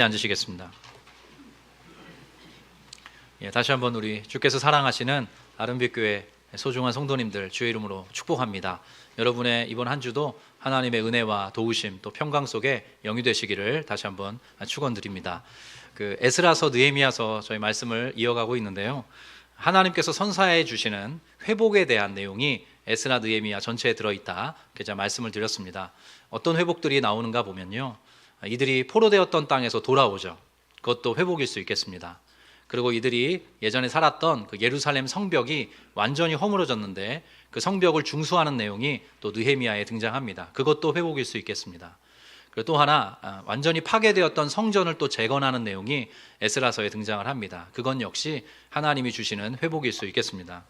앉으시겠습니다. 다시 한번 우리 주께서 사랑하시는 아름빛교회 소중한 성도님들 주의 이름으로 축복합니다. 여러분의 이번 한 주도 하나님의 은혜와 도우심 또 평강 속에 영위되시기를 다시 한번 축원드립니다. 에스라서 느헤미야서 저희 말씀을 이어가고 있는데요. 하나님께서 선사해 주시는 회복에 대한 내용이 에스라 느헤미야 전체에 들어있다. 제가 말씀을 드렸습니다. 어떤 회복들이 나오는가 보면요. 이들이 포로되었던 땅에서 돌아오죠. 그것도 회복일 수 있겠습니다. 그리고 이들이 예전에 살았던 그 예루살렘 성벽이 완전히 허물어졌는데 그 성벽을 중수하는 내용이 또 느헤미야에 등장합니다. 그것도 회복일 수 있겠습니다. 그리고 또 하나 완전히 파괴되었던 성전을 또 재건하는 내용이 에스라서에 등장을 합니다. 그건 역시 하나님이 주시는 회복일 수 있겠습니다.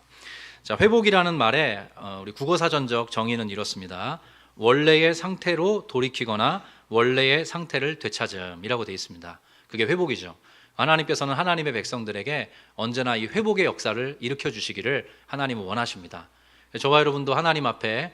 자, 회복이라는 말의 우리 국어사전적 정의는 이렇습니다. 원래의 상태로 돌이키거나 원래의 상태를 되찾음이라고 되어 있습니다. 그게 회복이죠. 하나님께서는 하나님의 백성들에게 언제나 이 회복의 역사를 일으켜 주시기를 하나님은 원하십니다. 저와 여러분도 하나님 앞에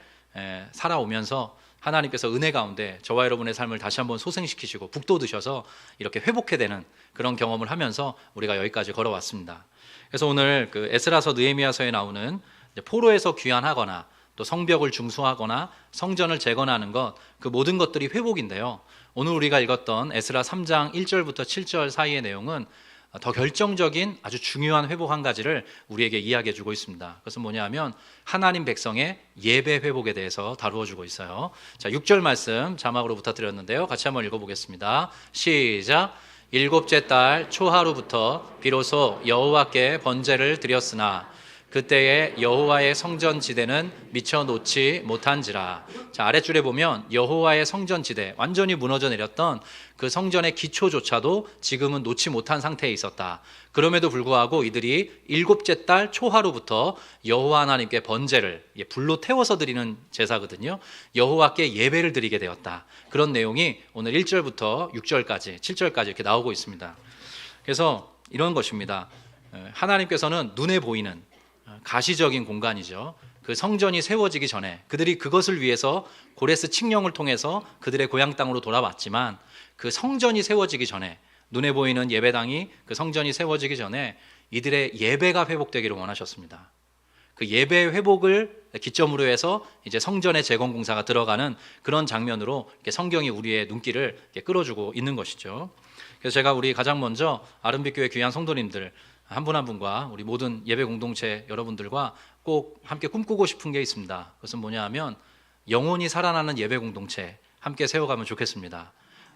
살아오면서 하나님께서 은혜 가운데 저와 여러분의 삶을 다시 한번 소생시키시고 북돋으셔서 이렇게 회복해되는 그런 경험을 하면서 우리가 여기까지 걸어왔습니다. 그래서 오늘 에스라서 느헤미야서에 나오는 포로에서 귀환하거나 또 성벽을 중수하거나 성전을 재건하는 것, 그 모든 것들이 회복인데요. 오늘 우리가 읽었던 에스라 3장 1절부터 7절 사이의 내용은 더 결정적인 아주 중요한 회복 한 가지를 우리에게 이야기해 주고 있습니다. 그것은 뭐냐면 하나님 백성의 예배 회복에 대해서 다루어 주고 있어요. 자, 6절 말씀 자막으로 부탁드렸는데요. 같이 한번 읽어보겠습니다. 시작. 일곱째 달 초하루부터 비로소 여호와께 번제를 드렸으나 그때에 여호와의 성전 지대는 미쳐 놓지 못한지라. 자, 아랫줄에 보면 여호와의 성전 지대, 완전히 무너져 내렸던 그 성전의 기초조차도 지금은 놓지 못한 상태에 있었다. 그럼에도 불구하고 이들이 일곱째 달 초하루부터 여호와 하나님께 번제를, 불로 태워서 드리는 제사거든요, 여호와께 예배를 드리게 되었다. 그런 내용이 오늘 1절부터 6절까지 7절까지 이렇게 나오고 있습니다. 그래서 이런 것입니다. 하나님께서는 눈에 보이는 가시적인 공간이죠. 그 성전이 세워지기 전에 그들이 그것을 위해서 고레스 칙령을 통해서 그들의 고향 땅으로 돌아왔지만 그 성전이 세워지기 전에, 눈에 보이는 예배당이 그 성전이 세워지기 전에 이들의 예배가 회복되기를 원하셨습니다. 그 예배 회복을 기점으로 해서 이제 성전의 재건 공사가 들어가는 그런 장면으로 이렇게 성경이 우리의 눈길을 이렇게 끌어주고 있는 것이죠. 그래서 제가 우리 가장 먼저 아름빛교회 귀한 성도님들 한 분 한 분과 우리 모든 예배 공동체 여러분들과 꼭 함께 꿈꾸고 싶은 게 있습니다. 그것은 뭐냐 하면 영원히 살아나는 예배 공동체 함께 세워가면 좋겠습니다.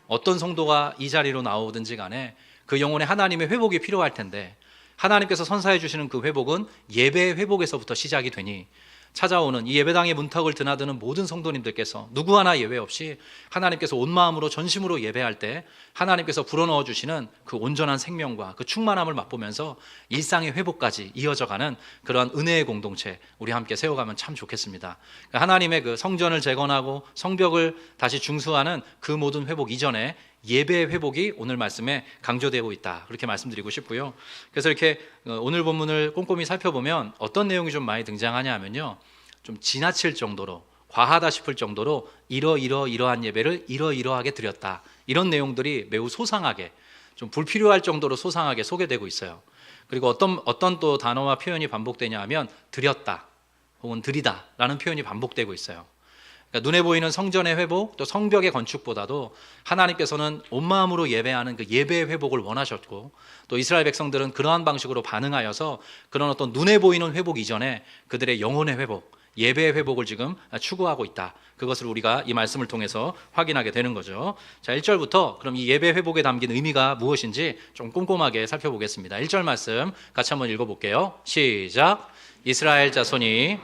어떤 성도가 이 자리로 나오든지 간에 그 영혼의 하나님의 회복이 필요할 텐데 하나님께서 선사해 주시는 그 회복은 예배의 회복에서부터 시작이 되니 찾아오는 이 예배당의 문턱을 드나드는 모든 성도님들께서 누구 하나 예외 없이 하나님께서 온 마음으로 전심으로 예배할 때 하나님께서 불어넣어 주시는 그 온전한 생명과 그 충만함을 맛보면서 일상의 회복까지 이어져가는 그러한 은혜의 공동체 우리 함께 세워가면 참 좋겠습니다. 하나님의 그 성전을 재건하고 성벽을 다시 중수하는 그 모든 회복 이전에 예배의 회복이 오늘 말씀에 강조되고 있다, 그렇게 말씀드리고 싶고요. 그래서 이렇게 오늘 본문을 꼼꼼히 살펴보면 어떤 내용이 좀 많이 등장하냐 하면요, 좀 지나칠 정도로, 과하다 싶을 정도로 이러한 예배를 이러하게 드렸다, 이런 내용들이 매우 소상하게, 좀 불필요할 정도로 소상하게 소개되고 있어요. 그리고 어떤 또 단어와 표현이 반복되냐 하면 드렸다 혹은 드리다 라는 표현이 반복되고 있어요. 그러니까 눈에 보이는 성전의 회복, 또 성벽의 건축보다도 하나님께서는 온 마음으로 예배하는 그 예배의 회복을 원하셨고, 또 이스라엘 백성들은 그러한 방식으로 반응하여서 그런 어떤 눈에 보이는 회복 이전에 그들의 영혼의 회복, 예배의 회복을 지금 추구하고 있다. 그것을 우리가 이 말씀을 통해서 확인하게 되는 거죠. 자, 1절부터 그럼 이 예배 회복에 담긴 의미가 무엇인지 좀 꼼꼼하게 살펴보겠습니다. 1절 말씀 같이 한번 읽어볼게요. 시작. 이스라엘 자손이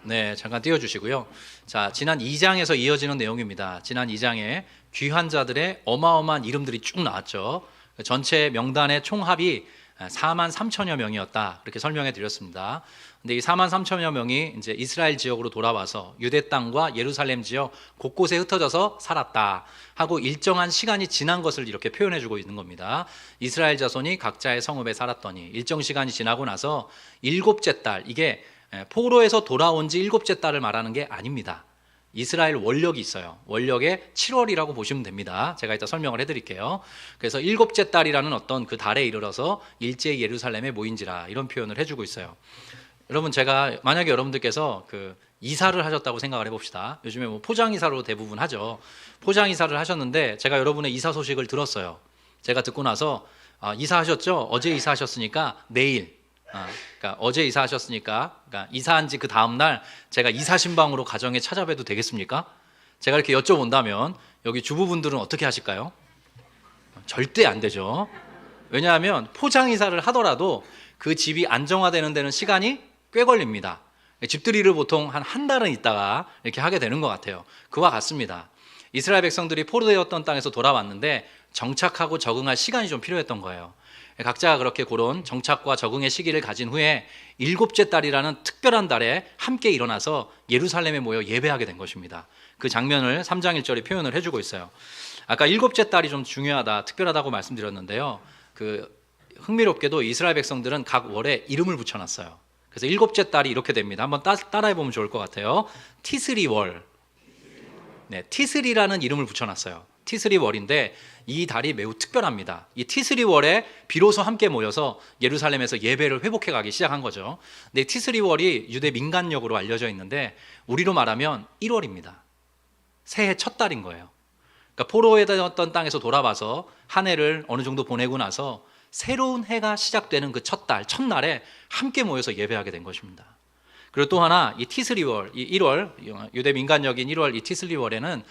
네, 잠깐 띄워주시고요. 자, 지난 2장에서 이어지는 내용입니다. 지난 2장에 귀한 자들의 어마어마한 이름들이 쭉 나왔죠. 전체 명단의 총합이 4만 3천여 명이었다, 그렇게 설명해 드렸습니다. 근데 이 4만 3천여 명이 이제 이스라엘 지역으로 돌아와서 유대 땅과 예루살렘 지역 곳곳에 흩어져서 살았다 하고 일정한 시간이 지난 것을 이렇게 표현해 주고 있는 겁니다. 이스라엘 자손이 각자의 성읍에 살았더니 일정 시간이 지나고 나서 일곱째 달, 이게 포로에서 돌아온 지 일곱째 달을 말하는 게 아닙니다. 이스라엘 원력이 있어요. 원력의 7월이라고 보시면 됩니다. 제가 이따 설명을 해드릴게요. 그래서 일곱째 달이라는 어떤 그 달에 이르러서 일제히 예루살렘에 모인지라 이런 표현을 해주고 있어요. 여러분, 제가 만약에 여러분들께서 그 이사를 하셨다고 생각을 해봅시다. 요즘에 뭐 포장 이사로 대부분 하죠. 포장 이사를 하셨는데 제가 여러분의 이사 소식을 들었어요. 제가 듣고 나서 이사하셨죠? 어제 이사하셨으니까 내일. 그러니까 어제 이사하셨으니까 그러니까 이사한 지 그 다음 날 제가 이사 신방으로 가정에 찾아뵈도 되겠습니까? 제가 이렇게 여쭤본다면 여기 주부분들은 어떻게 하실까요? 절대 안 되죠. 왜냐하면 포장 이사를 하더라도 그 집이 안정화되는 데는 시간이 꽤 걸립니다. 집들이를 보통 한 달은 있다가 이렇게 하게 되는 것 같아요. 그와 같습니다. 이스라엘 백성들이 포로되었던 땅에서 돌아왔는데 정착하고 적응할 시간이 좀 필요했던 거예요. 각자가 그렇게 그런 정착과 적응의 시기를 가진 후에 일곱째 달이라는 특별한 달에 함께 일어나서 예루살렘에 모여 예배하게 된 것입니다. 그 장면을 3장 1절이 표현을 해주고 있어요. 아까 일곱째 달이 좀 중요하다, 특별하다고 말씀드렸는데요. 그 흥미롭게도 이스라엘 백성들은 각 월에 이름을 붙여놨어요. 그래서 일곱째 달이 이렇게 됩니다. 한번 따라해보면 좋을 것 같아요. 티스리 월. 네, 티스리라는 이름을 붙여놨어요. 티스리 월인데 이 달이 매우 특별합니다. 이 티스리 월에 비로소 함께 모여서 예루살렘에서 예배를 회복해 가기 시작한 거죠. 근데 티스리 월이 유대 민간력으로 알려져 있는데 우리로 말하면 1월입니다. 새해 첫 달인 거예요. 그러니까 포로되었던 땅에서 돌아와서 한 해를 어느 정도 보내고 나서 새로운 해가 시작되는 그 첫 달, 첫날에 함께 모여서 예배하게 된 것입니다. 그리고 또 하나, 이 티스리월, 이 1월, 유대 민간력인 1월 이 티스리월에는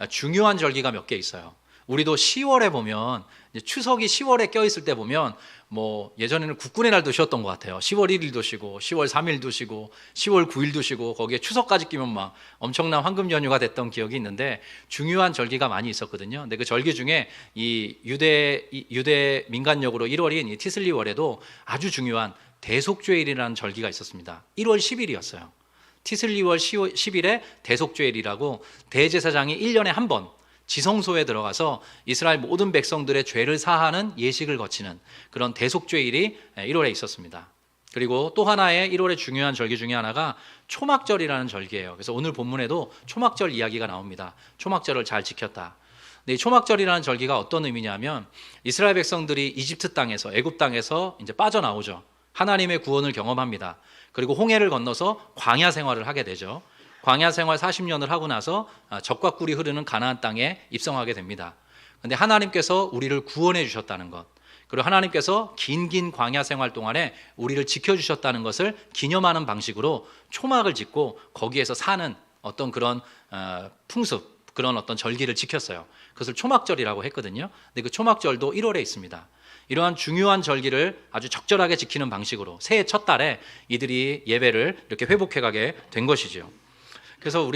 중요한 절기가 몇 개 있어요. 우리도 10월에 보면, 추석이 10월에 껴있을 때 보면, 뭐, 예전에는 국군의 날도 쉬었던 것 같아요. 10월 1일도 쉬고, 10월 3일도 쉬고, 10월 9일도 쉬고, 거기에 추석까지 끼면 막 엄청난 황금 연휴가 됐던 기억이 있는데, 중요한 절기가 많이 있었거든요. 근데 그 절기 중에 이 유대 민간력으로 1월인 이 티슬리월에도 아주 중요한 대속죄일이라는 절기가 있었습니다. 1월 10일이었어요. 티슬리월 10일에 대속죄일이라고 대제사장이 1년에 한 번 지성소에 들어가서 이스라엘 모든 백성들의 죄를 사하는 예식을 거치는 그런 대속죄일이 1월에 있었습니다. 그리고 또 하나의 1월의 중요한 절기 중에 하나가 초막절이라는 절기예요. 그래서 오늘 본문에도 초막절 이야기가 나옵니다. 초막절을 잘 지켰다. 근데 이 초막절이라는 절기가 어떤 의미냐면 이스라엘 백성들이 이집트 땅에서, 애굽 땅에서 이제 빠져나오죠. 하나님의 구원을 경험합니다. 그리고 홍해를 건너서 광야 생활을 하게 되죠. 광야 생활 40년을 하고 나서 젖과 꿀이 흐르는 가나안 땅에 입성하게 됩니다. 그런데 하나님께서 우리를 구원해 주셨다는 것, 그리고 하나님께서 긴 광야 생활 동안에 우리를 지켜주셨다는 것을 기념하는 방식으로 초막을 짓고 거기에서 사는 어떤 그런 풍습, 그런 어떤 절기를 지켰어요. 그것을 초막절이라고 했거든요. 근데 그 초막절도 1월에 있습니다. 이러한 중요한 절기를 아주 적절하게 지키는 방식으로 새해 첫 달에 이들이 예배를 이렇게 회복해가게 된 것이죠. 그래서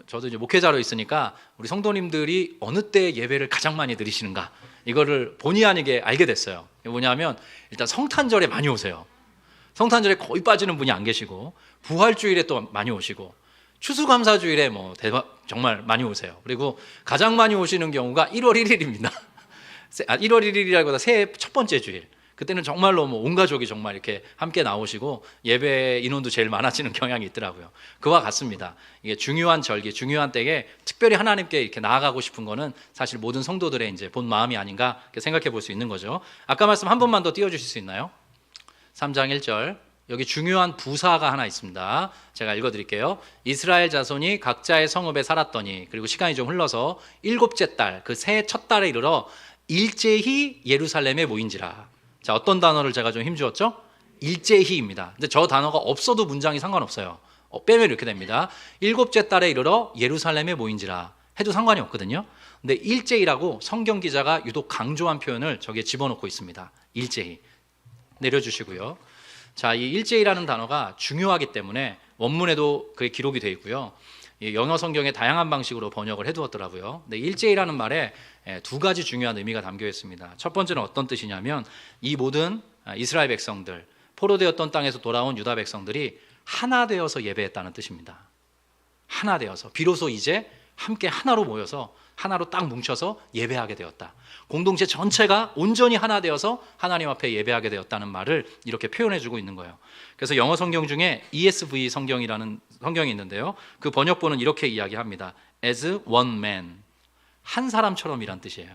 저도 이제 목회자로 있으니까 우리 성도님들이 어느 때 예배를 가장 많이 드리시는가 이거를 본의 아니게 알게 됐어요. 뭐냐면 일단 성탄절에 많이 오세요. 성탄절에 거의 빠지는 분이 안 계시고 부활주일에 또 많이 오시고 추수감사주일에 정말 많이 오세요. 그리고 가장 많이 오시는 경우가 1월 1일입니다. 1월 1일이라기보다 새해 첫 번째 주일. 그때는 정말로 온 가족이 정말 이렇게 함께 나오시고 예배 인원도 제일 많아지는 경향이 있더라고요. 그와 같습니다. 이게 중요한 절기, 중요한 때에 특별히 하나님께 이렇게 나아가고 싶은 거는 사실 모든 성도들의 이제 본 마음이 아닌가 생각해 볼 수 있는 거죠. 아까 말씀 한 번만 더 띄워주실 수 있나요? 3장 1절. 여기 중요한 부사가 하나 있습니다. 제가 읽어드릴게요. 이스라엘 자손이 각자의 성읍에 살았더니, 그리고 시간이 좀 흘러서 일곱째 달, 그 새해 첫 달에 이르러 일제히 예루살렘에 모인지라. 자, 어떤 단어를 제가 좀 힘주었죠? 일제히입니다. 근데 저 단어가 없어도 문장이 상관없어요. 빼면 이렇게 됩니다. 일곱째 달에 이르러 예루살렘에 모인지라 해도 상관이 없거든요. 근데 일제히라고 성경 기자가 유독 강조한 표현을 저기에 집어넣고 있습니다. 일제히. 내려주시고요. 자, 이 일제히라는 단어가 중요하기 때문에 원문에도 그게 기록이 되어 있고요. 영어 성경에 다양한 방식으로 번역을 해두었더라고요. 근데 일제히라는 말에 두 가지 중요한 의미가 담겨 있습니다. 첫 번째는 어떤 뜻이냐면 이 모든 이스라엘 백성들, 포로되었던 땅에서 돌아온 유다 백성들이 하나 되어서 예배했다는 뜻입니다. 하나 되어서 비로소 이제 함께 하나로 모여서 하나로 딱 뭉쳐서 예배하게 되었다. 공동체 전체가 온전히 하나 되어서 하나님 앞에 예배하게 되었다는 말을 이렇게 표현해주고 있는 거예요. 그래서 영어 성경 중에 ESV 성경이라는 성경이 있는데요. 그 번역본은 이렇게 이야기합니다. As one man, 한 사람처럼이란 뜻이에요.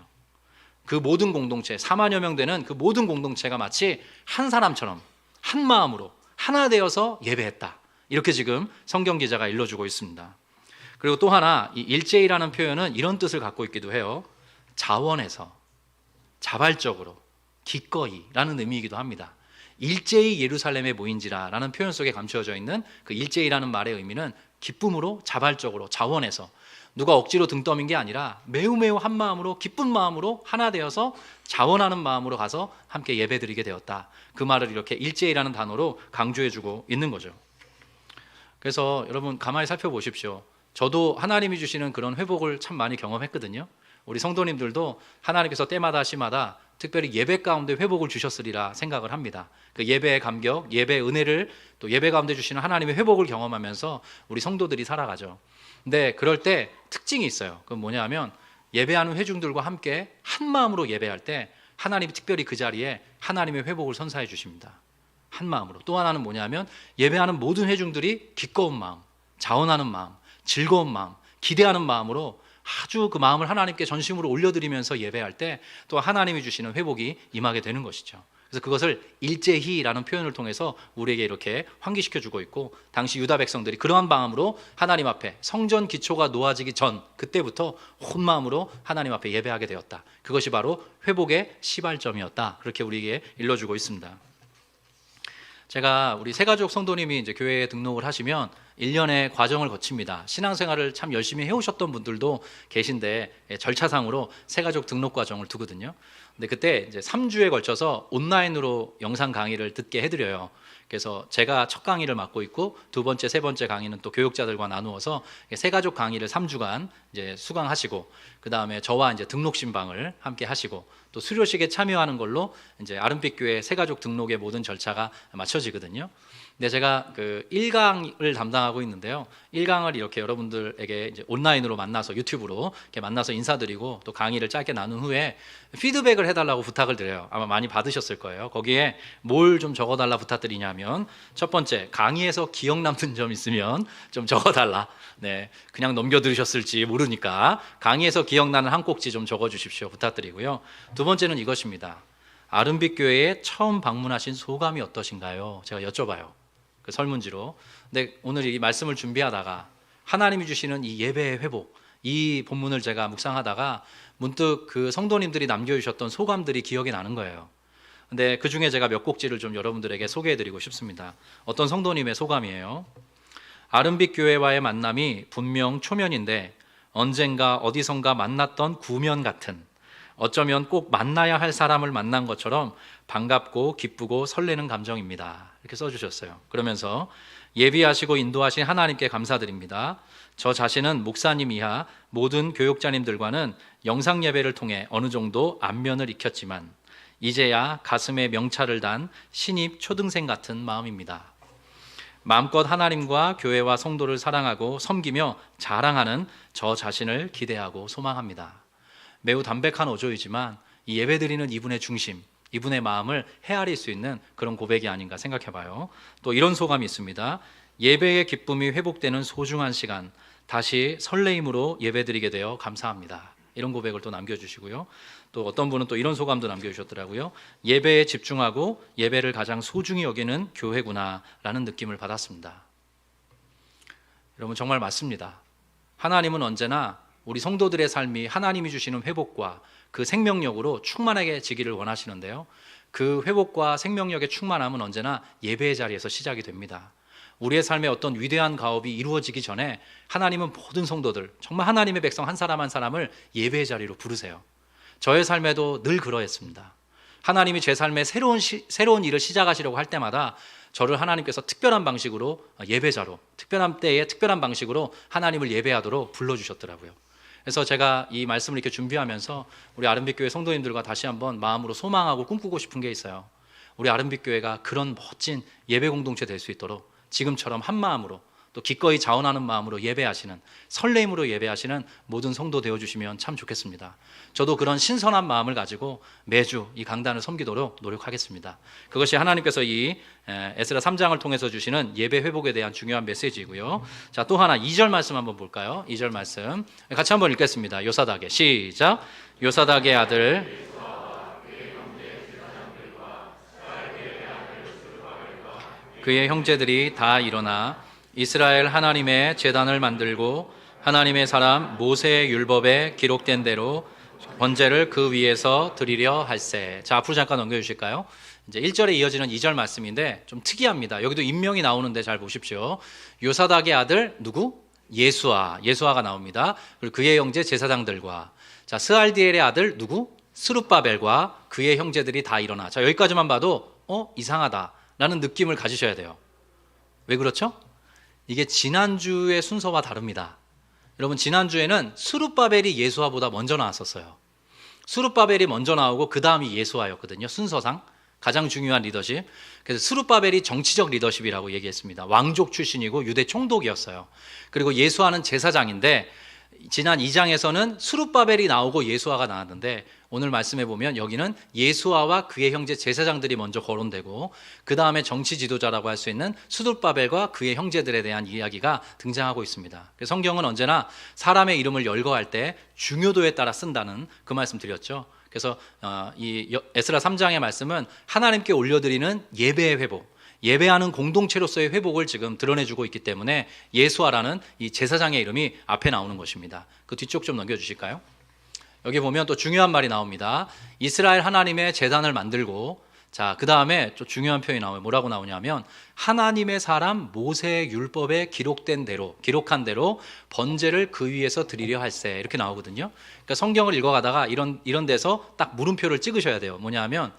그 모든 공동체, 4만여 명 되는 그 모든 공동체가 마치 한 사람처럼 한 마음으로 하나 되어서 예배했다. 이렇게 지금 성경 기자가 일러주고 있습니다. 그리고 또 하나, 이 일제히라는 표현은 이런 뜻을 갖고 있기도 해요. 자원해서, 자발적으로, 기꺼이라는 의미이기도 합니다. 일제히 예루살렘에 모인지라 라는 표현 속에 감추어져 있는 그 일제히라는 말의 의미는 기쁨으로, 자발적으로, 자원해서, 누가 억지로 등 떠민 게 아니라 매우 한 마음으로, 기쁜 마음으로 하나 되어서 자원하는 마음으로 가서 함께 예배드리게 되었다. 그 말을 이렇게 일제히라는 단어로 강조해주고 있는 거죠. 그래서 여러분 가만히 살펴보십시오. 저도 하나님이 주시는 그런 회복을 참 많이 경험했거든요. 우리 성도님들도 하나님께서 때마다 시마다 특별히 예배 가운데 회복을 주셨으리라 생각을 합니다. 그 예배의 감격, 예배의 은혜를 또 예배 가운데 주시는 하나님의 회복을 경험하면서 우리 성도들이 살아가죠. 근데 그럴 때 특징이 있어요. 그건 뭐냐면 예배하는 회중들과 함께 한 마음으로 예배할 때 하나님이 특별히 그 자리에 하나님의 회복을 선사해 주십니다. 한 마음으로. 또 하나는 뭐냐면 예배하는 모든 회중들이 기꺼운 마음, 자원하는 마음, 즐거운 마음, 기대하는 마음으로 아주 그 마음을 하나님께 전심으로 올려드리면서 예배할 때 또 하나님이 주시는 회복이 임하게 되는 것이죠. 그래서 그것을 일제히라는 표현을 통해서 우리에게 이렇게 환기시켜주고 있고, 당시 유다 백성들이 그러한 마음으로 하나님 앞에 성전 기초가 놓아지기 전 그때부터 온 마음으로 하나님 앞에 예배하게 되었다. 그것이 바로 회복의 시발점이었다. 그렇게 우리에게 일러주고 있습니다. 제가 우리 새가족 성도님이 이제 교회에 등록을 하시면 1년의 과정을 거칩니다. 신앙생활을 참 열심히 해오셨던 분들도 계신데 절차상으로 새가족 등록 과정을 두거든요. 근데 그때 이제 3주에 걸쳐서 온라인으로 영상 강의를 듣게 해드려요. 그래서 제가 첫 강의를 맡고 있고 두 번째, 세 번째 강의는 또 교육자들과 나누어서 새가족 강의를 3주간 이제 수강하시고, 그 다음에 저와 이제 등록 신방을 함께 하시고, 또 수료식에 참여하는 걸로 이제 아름빛 교회 새가족 등록의 모든 절차가 마쳐지거든요. 근데 제가 그 1강을 담당하고 있는데요. 1강을 이렇게 여러분들에게 이제 온라인으로 만나서 유튜브로 이렇게 만나서 인사드리고 또 강의를 짧게 나눈 후에 피드백을 해달라고 부탁을 드려요. 아마 많이 받으셨을 거예요. 거기에 뭘 좀 적어달라 부탁드리냐면, 첫 번째, 강의에서 기억 남는 점 있으면 좀 적어달라. 네, 그냥 넘겨 들으셨을지 모르니까 강의에서 기억나는 한 꼭지 좀 적어주십시오 부탁드리고요. 두 번째는 이것입니다. 아름빛 교회에 처음 방문하신 소감이 어떠신가요? 제가 여쭤봐요. 그 설문지로. 근데 오늘 이 말씀을 준비하다가 하나님이 주시는 이 예배의 회복, 이 본문을 제가 묵상하다가 문득 그 성도님들이 남겨주셨던 소감들이 기억이 나는 거예요. 근데 그 중에 제가 몇 꼭지를 좀 여러분들에게 소개해드리고 싶습니다. 어떤 성도님의 소감이에요. 아름빛 교회와의 만남이 분명 초면인데 언젠가 어디선가 만났던 구면 같은, 어쩌면 꼭 만나야 할 사람을 만난 것처럼 반갑고 기쁘고 설레는 감정입니다. 이렇게 써주셨어요. 그러면서 예비하시고 인도하신 하나님께 감사드립니다. 저 자신은 목사님 이하 모든 교육자님들과는 영상 예배를 통해 어느 정도 안면을 익혔지만 이제야 가슴에 명찰을 단 신입 초등생 같은 마음입니다. 마음껏 하나님과 교회와 성도를 사랑하고 섬기며 자랑하는 저 자신을 기대하고 소망합니다. 매우 담백한 어조이지만 이 예배드리는 이분의 중심, 이분의 마음을 헤아릴 수 있는 그런 고백이 아닌가 생각해봐요. 또 이런 소감이 있습니다. 예배의 기쁨이 회복되는 소중한 시간, 다시 설레임으로 예배드리게 되어 감사합니다. 이런 고백을 또 남겨주시고요. 또 어떤 분은 또 이런 소감도 남겨주셨더라고요. 예배에 집중하고 예배를 가장 소중히 여기는 교회구나 라는 느낌을 받았습니다. 여러분 정말 맞습니다. 하나님은 언제나 우리 성도들의 삶이 하나님이 주시는 회복과 그 생명력으로 충만해지기를 원하시는데요. 그 회복과 생명력의 충만함은 언제나 예배의 자리에서 시작이 됩니다. 우리의 삶에 어떤 위대한 가업이 이루어지기 전에 하나님은 모든 성도들, 정말 하나님의 백성 한 사람 한 사람을 예배의 자리로 부르세요. 저의 삶에도 늘 그러했습니다. 하나님이 제 삶에 새로운 일을 시작하시려고 할 때마다 저를 하나님께서 특별한 방식으로 예배자로, 특별한 때에 특별한 방식으로 하나님을 예배하도록 불러주셨더라고요. 그래서 제가 이 말씀을 이렇게 준비하면서 우리 아름빛 교회 성도님들과 다시 한번 마음으로 소망하고 꿈꾸고 싶은 게 있어요. 우리 아름빛 교회가 그런 멋진 예배 공동체 될 수 있도록 지금처럼 한 마음으로 또 기꺼이 자원하는 마음으로 예배하시는, 설레임으로 예배하시는 모든 성도 되어주시면 참 좋겠습니다. 저도 그런 신선한 마음을 가지고 매주 이 강단을 섬기도록 노력하겠습니다. 그것이 하나님께서 이 에스라 3장을 통해서 주시는 예배 회복에 대한 중요한 메시지이고요. 자, 또 하나 2절 말씀 한번 볼까요? 2절 말씀 같이 한번 읽겠습니다. 요사닥의 시작. 요사닥의 아들 그의 형제들이 다 일어나 이스라엘 하나님의 제단을 만들고 하나님의 사람 모세의 율법에 기록된 대로 번제를 그 위에서 드리려 할세. 자, 앞으로 잠깐 넘겨주실까요? 이제 1절에 이어지는 2절 말씀인데 좀 특이합니다. 여기도 인명이 나오는데 잘 보십시오. 요사닥의 아들 누구? 예수아가 나옵니다. 그리고 그의 형제 제사장들과, 자, 스알디엘의 아들 누구? 스룹바벨과 그의 형제들이 다 일어나. 자, 여기까지만 봐도 이상하다라는 느낌을 가지셔야 돼요. 왜 그렇죠? 이게 지난주의 순서와 다릅니다. 여러분, 지난주에는 스룹바벨이 예수아보다 먼저 나왔었어요. 스룹바벨이 먼저 나오고 그 다음이 예수아였거든요. 순서상 가장 중요한 리더십. 그래서 스룹바벨이 정치적 리더십이라고 얘기했습니다. 왕족 출신이고 유대 총독이었어요. 그리고 예수아는 제사장인데 지난 2장에서는 스룹바벨이 나오고 예수아가 나왔는데 오늘 말씀해 보면 여기는 예수아와 그의 형제 제사장들이 먼저 거론되고 그 다음에 정치 지도자라고 할 수 있는 스룹바벨과 그의 형제들에 대한 이야기가 등장하고 있습니다. 성경은 언제나 사람의 이름을 열거할 때 중요도에 따라 쓴다는 그 말씀 드렸죠. 그래서 이 에스라 3장의 말씀은 하나님께 올려드리는 예배의 회복, 예배하는 공동체로서의 회복을 지금 드러내주고 있기 때문에 예수아라는 이 제사장의 이름이 앞에 나오는 것입니다. 그 뒤쪽 좀 넘겨주실까요? 여기 보면 또 중요한 말이 나옵니다. 이스라엘 하나님의 제단을 만들고, 자, 그 다음에 또 중요한 표현이 나와요. 뭐라고 나오냐면 하나님의 사람 모세의 율법에 기록한 대로 번제를 그 위에서 드리려 할세, 이렇게 나오거든요. 그러니까 성경을 읽어가다가 이런 데서 딱 물음표를 찍으셔야 돼요. 뭐냐면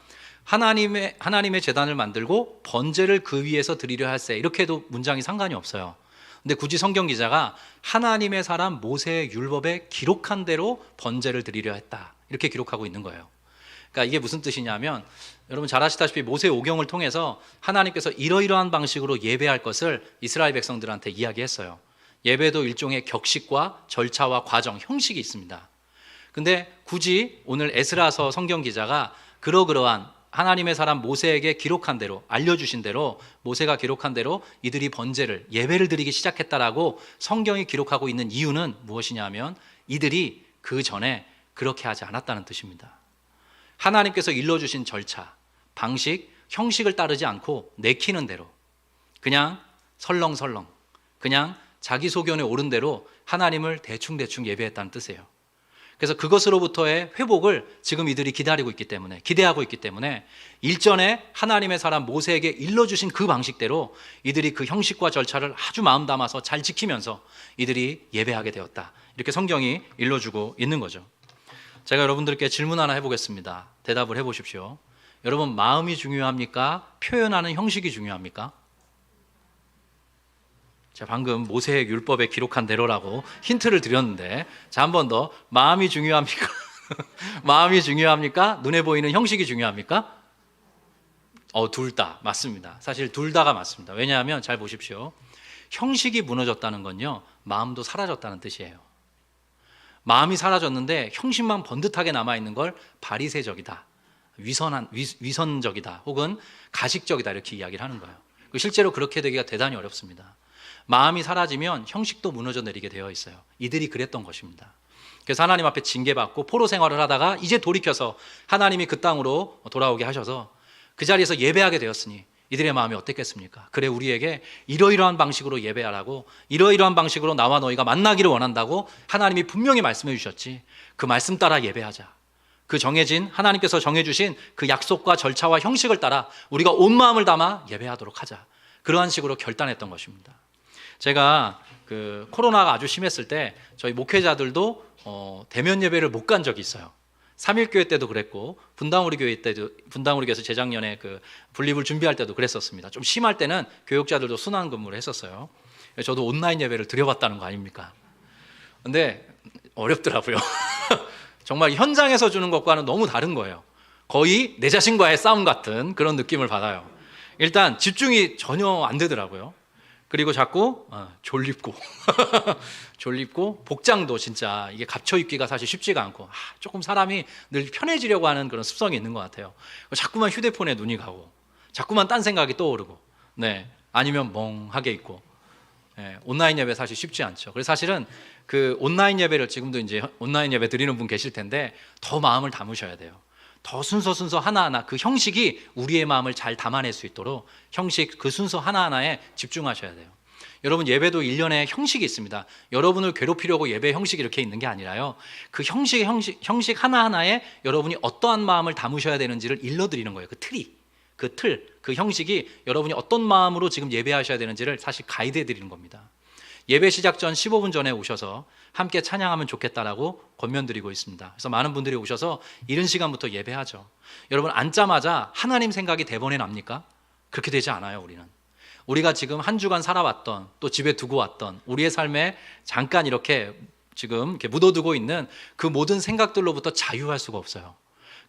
하나님의 제단을 만들고 번제를 그 위에서 드리려 할세, 이렇게 해도 문장이 상관이 없어요. 근데 굳이 성경 기자가 하나님의 사람 모세의 율법에 기록한 대로 번제를 드리려 했다, 이렇게 기록하고 있는 거예요. 그러니까 이게 무슨 뜻이냐면 여러분 잘 아시다시피 모세 오경을 통해서 하나님께서 이러이러한 방식으로 예배할 것을 이스라엘 백성들한테 이야기했어요. 예배도 일종의 격식과 절차와 과정, 형식이 있습니다. 근데 굳이 오늘 에스라서 성경 기자가 그러한 하나님의 사람 모세에게 기록한 대로, 알려주신 대로, 모세가 기록한 대로 이들이 번제를, 예배를 드리기 시작했다라고 성경이 기록하고 있는 이유는 무엇이냐면 이들이 그 전에 그렇게 하지 않았다는 뜻입니다. 하나님께서 일러주신 절차, 방식, 형식을 따르지 않고 내키는 대로 그냥 설렁설렁, 그냥 자기 소견에 오른 대로 하나님을 대충대충 예배했다는 뜻이에요. 그래서 그것으로부터의 회복을 지금 이들이 기다리고 있기 때문에, 기대하고 있기 때문에 일전에 하나님의 사람 모세에게 일러주신 그 방식대로 이들이 그 형식과 절차를 아주 마음 담아서 잘 지키면서 이들이 예배하게 되었다, 이렇게 성경이 일러주고 있는 거죠. 제가 여러분들께 질문 하나 해보겠습니다. 대답을 해보십시오. 여러분, 마음이 중요합니까? 표현하는 형식이 중요합니까? 제가 방금 모세의 율법에 기록한 대로라고 힌트를 드렸는데, 자, 한 번 더. 마음이 중요합니까? 마음이 중요합니까? 눈에 보이는 형식이 중요합니까? 둘 다 맞습니다. 사실 둘 다가 맞습니다. 왜냐하면 잘 보십시오. 형식이 무너졌다는 건요, 마음도 사라졌다는 뜻이에요. 마음이 사라졌는데 형식만 번듯하게 남아있는 걸 바리새적이다, 위선적이다, 혹은 가식적이다, 이렇게 이야기를 하는 거예요. 실제로 그렇게 되기가 대단히 어렵습니다. 마음이 사라지면 형식도 무너져 내리게 되어 있어요. 이들이 그랬던 것입니다. 그래서 하나님 앞에 징계받고 포로 생활을 하다가 이제 돌이켜서 하나님이 그 땅으로 돌아오게 하셔서 그 자리에서 예배하게 되었으니 이들의 마음이 어땠겠습니까? 그래, 우리에게 이러이러한 방식으로 예배하라고, 이러이러한 방식으로 나와 너희가 만나기를 원한다고 하나님이 분명히 말씀해 주셨지, 그 말씀 따라 예배하자. 그 하나님께서 정해주신 그 약속과 절차와 형식을 따라 우리가 온 마음을 담아 예배하도록 하자. 그러한 식으로 결단했던 것입니다. 제가 그 코로나가 아주 심했을 때 저희 목회자들도 대면 예배를 못 간 적이 있어요. 3.1교회 때도 그랬고 분당우리 교회에서 재작년에 그 분립을 준비할 때도 그랬었습니다. 좀 심할 때는 교육자들도 순환 근무를 했었어요. 저도 온라인 예배를 드려봤다는 거 아닙니까? 근데 어렵더라고요. 정말 현장에서 주는 것과는 너무 다른 거예요. 거의 내 자신과의 싸움 같은 그런 느낌을 받아요. 일단 집중이 전혀 안 되더라고요. 그리고 자꾸 졸립고 졸립고 복장도 진짜 이게 갖춰 입기가 사실 쉽지가 않고 조금 사람이 늘 편해지려고 하는 그런 습성이 있는 것 같아요. 자꾸만 휴대폰에 눈이 가고 자꾸만 딴 생각이 떠오르고 아니면 멍하게 있고 온라인 예배 사실 쉽지 않죠. 그래서 사실은 그 온라인 예배를 지금도 이제 온라인 예배 드리는 분 계실 텐데 더 마음을 담으셔야 돼요. 더 순서 하나하나 그 형식이 우리의 마음을 잘 담아낼 수 있도록 형식 그 순서 하나하나에 집중하셔야 돼요. 여러분 예배도 일련의 형식이 있습니다. 여러분을 괴롭히려고 예배 형식이 이렇게 있는 게 아니라요. 그 형식 하나하나에 여러분이 어떠한 마음을 담으셔야 되는지를 일러드리는 거예요. 그 형식이 여러분이 어떤 마음으로 지금 예배하셔야 되는지를 사실 가이드해 드리는 겁니다. 예배 시작 전 15분 전에 오셔서 함께 찬양하면 좋겠다라고 권면드리고 있습니다. 그래서 많은 분들이 오셔서 이른 시간부터 예배하죠. 여러분 앉자마자 하나님 생각이 대본에 납니까? 그렇게 되지 않아요. 우리가 지금 한 주간 살아왔던 또 집에 두고 왔던 우리의 삶에 잠깐 이렇게 지금 이렇게 묻어두고 있는 그 모든 생각들로부터 자유할 수가 없어요.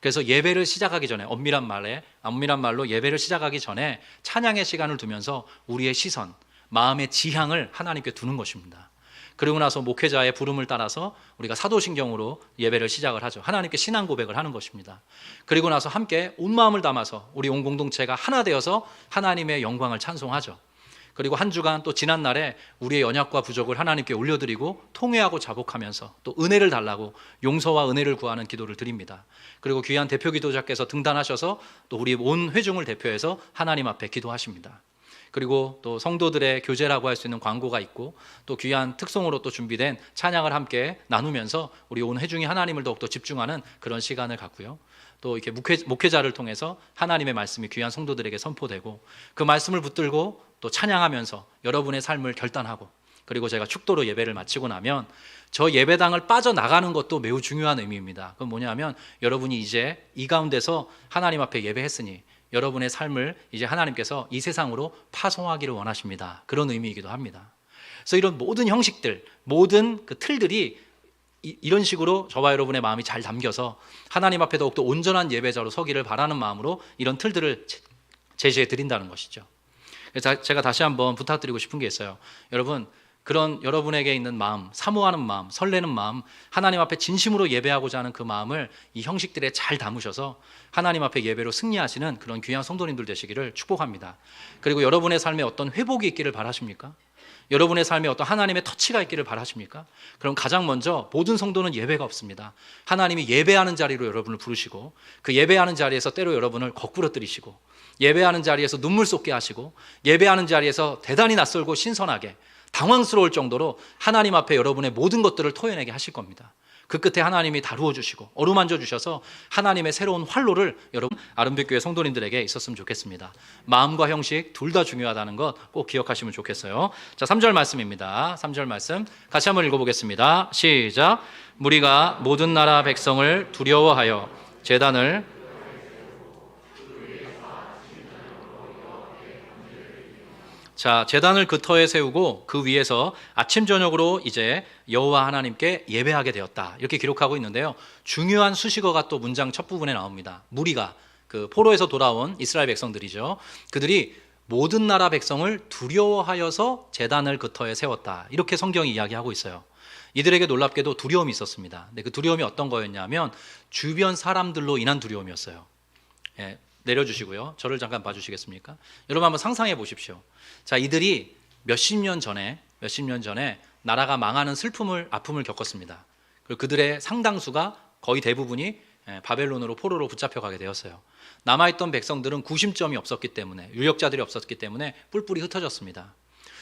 그래서 예배를 시작하기 전에 엄밀한 말로 예배를 시작하기 전에 찬양의 시간을 두면서 우리의 시선, 마음의 지향을 하나님께 두는 것입니다. 그리고 나서 목회자의 부름을 따라서 우리가 사도신경으로 예배를 시작을 하죠. 하나님께 신앙 고백을 하는 것입니다. 그리고 나서 함께 온 마음을 담아서 우리 온 공동체가 하나 되어서 하나님의 영광을 찬송하죠. 그리고 한 주간 또 지난 날에 우리의 연약과 부족을 하나님께 올려드리고 통회하고 자복하면서 또 은혜를 달라고 용서와 은혜를 구하는 기도를 드립니다. 그리고 귀한 대표 기도자께서 등단하셔서 또 우리 온 회중을 대표해서 하나님 앞에 기도하십니다. 그리고 또 성도들의 교제라고 할 수 있는 광고가 있고 또 귀한 특송으로 또 준비된 찬양을 함께 나누면서 우리 온 회중이 하나님을 더욱더 집중하는 그런 시간을 갖고요. 또 이렇게 목회자를 통해서 하나님의 말씀이 귀한 성도들에게 선포되고 그 말씀을 붙들고 또 찬양하면서 여러분의 삶을 결단하고 그리고 제가 축도로 예배를 마치고 나면 저 예배당을 빠져나가는 것도 매우 중요한 의미입니다. 그건 뭐냐면 여러분이 이제 이 가운데서 하나님 앞에 예배했으니 여러분의 삶을 이제 하나님께서 이 세상으로 파송하기를 원하십니다. 그런 의미이기도 합니다. 그래서 이런 모든 형식들, 모든 그 틀들이 이런 식으로 저와 여러분의 마음이 잘 담겨서 하나님 앞에 더욱더 온전한 예배자로 서기를 바라는 마음으로 이런 틀들을 제시해 드린다는 것이죠. 그래서 제가 다시 한번 부탁드리고 싶은 게 있어요. 여러분, 그런 여러분에게 있는 마음, 사모하는 마음, 설레는 마음, 하나님 앞에 진심으로 예배하고자 하는 그 마음을 이 형식들에 잘 담으셔서 하나님 앞에 예배로 승리하시는 그런 귀한 성도님들 되시기를 축복합니다. 그리고 여러분의 삶에 어떤 회복이 있기를 바라십니까? 여러분의 삶에 어떤 하나님의 터치가 있기를 바라십니까? 그럼 가장 먼저 모든 성도는 예배가 없습니다. 하나님이 예배하는 자리로 여러분을 부르시고 그 예배하는 자리에서 때로 여러분을 거꾸러뜨리시고 예배하는 자리에서 눈물 쏟게 하시고 예배하는 자리에서 대단히 낯설고 신선하게 당황스러울 정도로 하나님 앞에 여러분의 모든 것들을 토해내게 하실 겁니다. 그 끝에 하나님이 다루어 주시고 어루만져 주셔서 하나님의 새로운 활로를 여러분 아름빛교회 성도님들에게 있었으면 좋겠습니다. 마음과 형식 둘 다 중요하다는 것 꼭 기억하시면 좋겠어요. 자, 3절 말씀입니다. 3절 말씀 같이 한번 읽어보겠습니다. 시작. 무리가 모든 나라 백성을 두려워하여 제단을 제단을 그 터에 세우고 그 위에서 아침 저녁으로 이제 여호와 하나님께 예배하게 되었다. 이렇게 기록하고 있는데요. 중요한 수식어가 또 문장 첫 부분에 나옵니다. 무리가 그 포로에서 돌아온 이스라엘 백성들이죠. 그들이 모든 나라 백성을 두려워하여서 제단을 그 터에 세웠다. 이렇게 성경이 이야기하고 있어요. 이들에게 놀랍게도 두려움이 있었습니다. 근데 그 두려움이 어떤 거였냐면 주변 사람들로 인한 두려움이었어요. 내려주시고요. 저를 잠깐 봐주시겠습니까? 여러분 한번 상상해 보십시오. 자, 이들이 몇십 년 전에 나라가 망하는 아픔을 겪었습니다. 그리고 그들의 상당수가 거의 대부분이 바벨론으로 포로로 붙잡혀가게 되었어요. 남아있던 백성들은 구심점이 없었기 때문에 유력자들이 없었기 때문에 뿔뿔이 흩어졌습니다.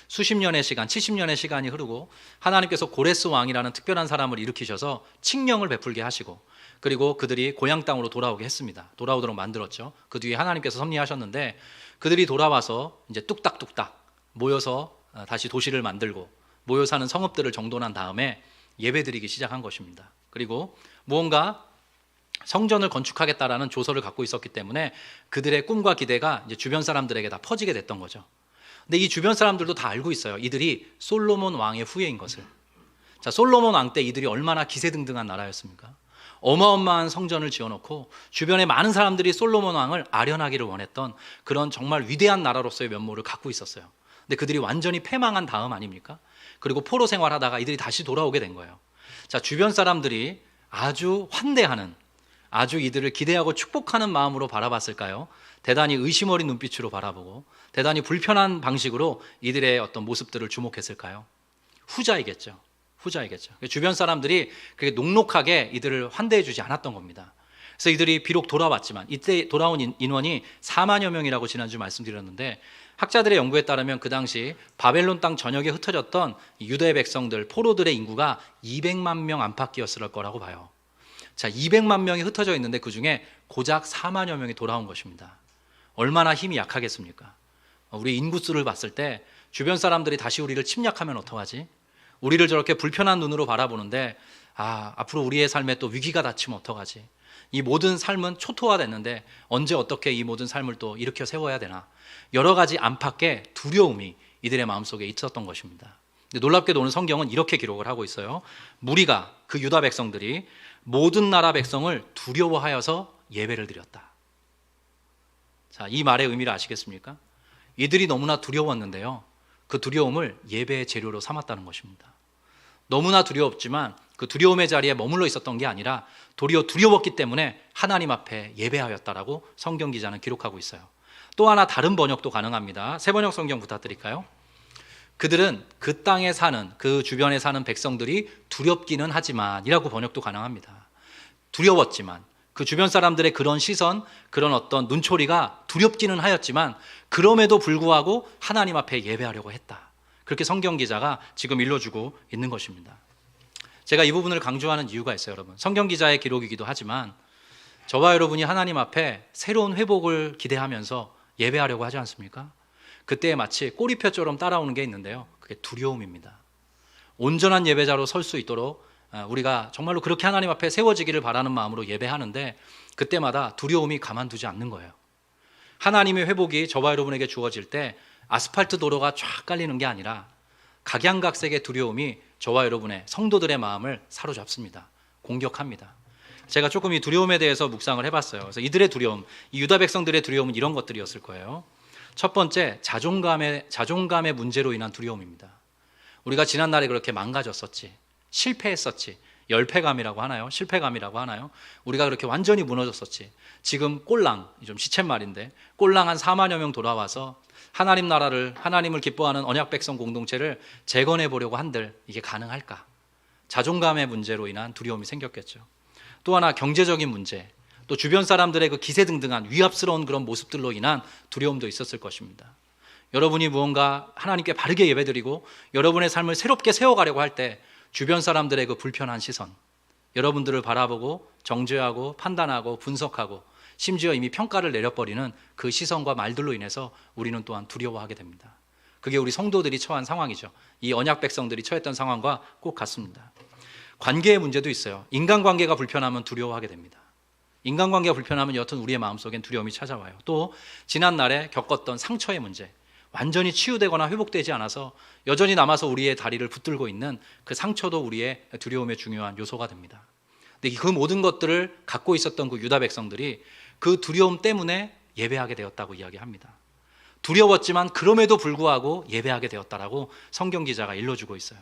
수십 년의 시간, 70년의 시간이 흐르고 하나님께서 고레스 왕이라는 특별한 사람을 일으키셔서 칙령을 베풀게 하시고 그리고 그들이 고향 땅으로 돌아오게 했습니다. 돌아오도록 만들었죠. 그 뒤에 하나님께서 섭리하셨는데 그들이 돌아와서 이제 뚝딱뚝딱 모여서 다시 도시를 만들고 모여 사는 성읍들을 정돈한 다음에 예배드리기 시작한 것입니다. 그리고 무언가 성전을 건축하겠다라는 조서를 갖고 있었기 때문에 그들의 꿈과 기대가 이제 주변 사람들에게 다 퍼지게 됐던 거죠. 근데 이 주변 사람들도 다 알고 있어요. 이들이 솔로몬 왕의 후예인 것을. 자, 솔로몬 왕 때 이들이 얼마나 기세등등한 나라였습니까? 어마어마한 성전을 지어놓고 주변에 많은 사람들이 솔로몬 왕을 아련하기를 원했던 그런 정말 위대한 나라로서의 면모를 갖고 있었어요. 근데 그들이 완전히 패망한 다음 아닙니까? 그리고 포로 생활하다가 이들이 다시 돌아오게 된 거예요. 자, 주변 사람들이 아주 환대하는, 아주 이들을 기대하고 축복하는 마음으로 바라봤을까요? 대단히 의심 어린 눈빛으로 바라보고 대단히 불편한 방식으로 이들의 어떤 모습들을 주목했을까요? 후자이겠죠. 후자이겠죠. 주변 사람들이 그렇게 녹록하게 이들을 환대해 주지 않았던 겁니다. 그래서 이들이 비록 돌아왔지만 이때 돌아온 인원이 4만여 명이라고 지난주 말씀드렸는데, 학자들의 연구에 따르면 그 당시 바벨론 땅 전역에 흩어졌던 유대 백성들, 포로들의 인구가 200만 명 안팎이었을 거라고 봐요. 자, 200만 명이 흩어져 있는데 그 중에 고작 4만여 명이 돌아온 것입니다. 얼마나 힘이 약하겠습니까? 우리 인구수를 봤을 때 주변 사람들이 다시 우리를 침략하면 어떡하지? 우리를 저렇게 불편한 눈으로 바라보는데, 앞으로 우리의 삶에 또 위기가 닥치면 어떡하지? 이 모든 삶은 초토화됐는데 언제 어떻게 이 모든 삶을 또 일으켜 세워야 되나? 여러 가지 안팎의 두려움이 이들의 마음속에 있었던 것입니다. 근데 놀랍게도 오늘 성경은 이렇게 기록을 하고 있어요. 무리가, 그 유다 백성들이 모든 나라 백성을 두려워하여서 예배를 드렸다. 자, 이 말의 의미를 아시겠습니까? 이들이 너무나 두려웠는데요, 그 두려움을 예배의 재료로 삼았다는 것입니다. 너무나 두려웠지만 그 두려움의 자리에 머물러 있었던 게 아니라 도리어 두려웠기 때문에 하나님 앞에 예배하였다라고 성경 기자는 기록하고 있어요. 또 하나 다른 번역도 가능합니다. 새 번역 성경 부탁드릴까요? 그들은 그 땅에 사는, 그 주변에 사는 백성들이 두렵기는 하지만 이라고 번역도 가능합니다. 두려웠지만, 그 주변 사람들의 그런 시선, 그런 어떤 눈초리가 두렵기는 하였지만 그럼에도 불구하고 하나님 앞에 예배하려고 했다. 그렇게 성경 기자가 지금 일러주고 있는 것입니다. 제가 이 부분을 강조하는 이유가 있어요, 여러분. 성경 기자의 기록이기도 하지만 저와 여러분이 하나님 앞에 새로운 회복을 기대하면서 예배하려고 하지 않습니까? 그때 마치 꼬리표처럼 따라오는 게 있는데요, 그게 두려움입니다. 온전한 예배자로 설 수 있도록 우리가 정말로 그렇게 하나님 앞에 세워지기를 바라는 마음으로 예배하는데 그때마다 두려움이 가만두지 않는 거예요. 하나님의 회복이 저와 여러분에게 주어질 때 아스팔트 도로가 쫙 깔리는 게 아니라 각양각색의 두려움이 저와 여러분의 성도들의 마음을 사로잡습니다. 공격합니다. 제가 조금 이 두려움에 대해서 묵상을 해봤어요. 그래서 이들의 두려움, 이 유다 백성들의 두려움은 이런 것들이었을 거예요. 첫 번째, 자존감의 문제로 인한 두려움입니다. 우리가 지난날에 그렇게 망가졌었지, 실패했었지, 열패감이라고 하나요? 실패감이라고 하나요? 우리가 그렇게 완전히 무너졌었지. 지금 꼴랑, 좀 시쳇말인데 꼴랑 한 4만여 명 돌아와서 하나님 나라를, 하나님을 기뻐하는 언약 백성 공동체를 재건해 보려고 한들 이게 가능할까? 자존감의 문제로 인한 두려움이 생겼겠죠. 또 하나 경제적인 문제, 또 주변 사람들의 그 기세등등한 위압스러운 그런 모습들로 인한 두려움도 있었을 것입니다. 여러분이 무언가 하나님께 바르게 예배드리고 여러분의 삶을 새롭게 세워가려고 할 때 주변 사람들의 그 불편한 시선, 여러분들을 바라보고 정죄하고 판단하고 분석하고 심지어 이미 평가를 내려버리는 그 시선과 말들로 인해서 우리는 또한 두려워하게 됩니다. 그게 우리 성도들이 처한 상황이죠. 이 언약 백성들이 처했던 상황과 꼭 같습니다. 관계의 문제도 있어요. 인간관계가 불편하면 두려워하게 됩니다. 인간관계가 불편하면 여튼 우리의 마음속엔 두려움이 찾아와요. 또 지난날에 겪었던 상처의 문제, 완전히 치유되거나 회복되지 않아서 여전히 남아서 우리의 다리를 붙들고 있는 그 상처도 우리의 두려움의 중요한 요소가 됩니다. 근데 그 모든 것들을 갖고 있었던 그 유다 백성들이 그 두려움 때문에 예배하게 되었다고 이야기합니다. 두려웠지만 그럼에도 불구하고 예배하게 되었다라고 성경 기자가 일러주고 있어요.